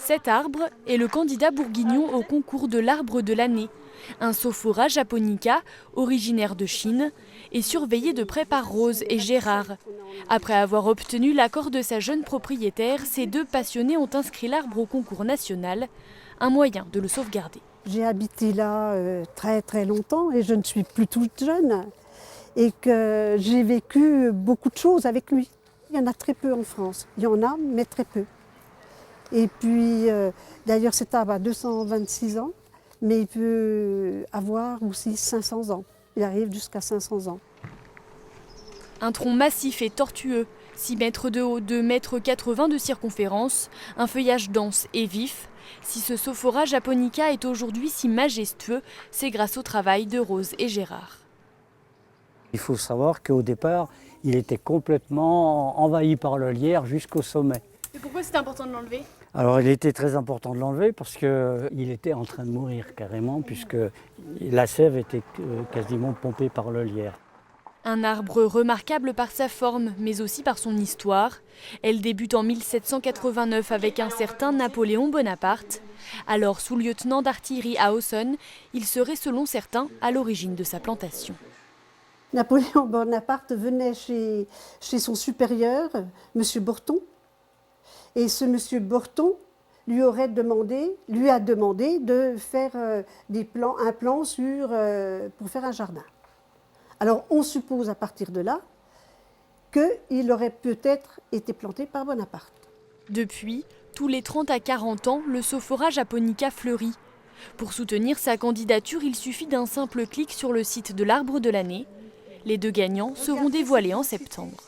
Cet arbre est le candidat bourguignon au concours de l'arbre de l'année. Un Sophora japonica, originaire de Chine, est surveillé de près par Rose et Gérard. Après avoir obtenu l'accord de sa jeune propriétaire, ces deux passionnés ont inscrit l'arbre au concours national, un moyen de le sauvegarder. J'ai habité là très très longtemps et je ne suis plus toute jeune et que j'ai vécu beaucoup de choses avec lui. Il y en a très peu en France, il y en a mais très peu. Et puis d'ailleurs cet arbre a 226 ans, mais il peut avoir aussi 500 ans. Il arrive jusqu'à 500 ans. Un tronc massif et tortueux, 6 mètres de haut, 2,80 m de circonférence, un feuillage dense et vif. Si ce Sophora japonica est aujourd'hui si majestueux, c'est grâce au travail de Rose et Gérard. Il faut savoir qu'au départ, il était complètement envahi par le lierre jusqu'au sommet. Et pourquoi c'est important de l'enlever ? Alors il était très important de l'enlever parce qu'il était en train de mourir carrément puisque la sève était quasiment pompée par le lierre. Un arbre remarquable par sa forme, mais aussi par son histoire. Elle débute en 1789 avec un certain Napoléon Bonaparte. Alors sous-lieutenant d'artillerie à Aussonne, il serait selon certains à l'origine de sa plantation. Napoléon Bonaparte venait chez son supérieur, M. Borton, et ce M. Borton lui a demandé de faire un plan pour faire un jardin. Alors on suppose à partir de là qu'il aurait peut-être été planté par Bonaparte. Depuis, tous les 30 à 40 ans, le Sophora japonica fleurit. Pour soutenir sa candidature, il suffit d'un simple clic sur le site de l'arbre de l'année. Les deux gagnants seront dévoilés en septembre.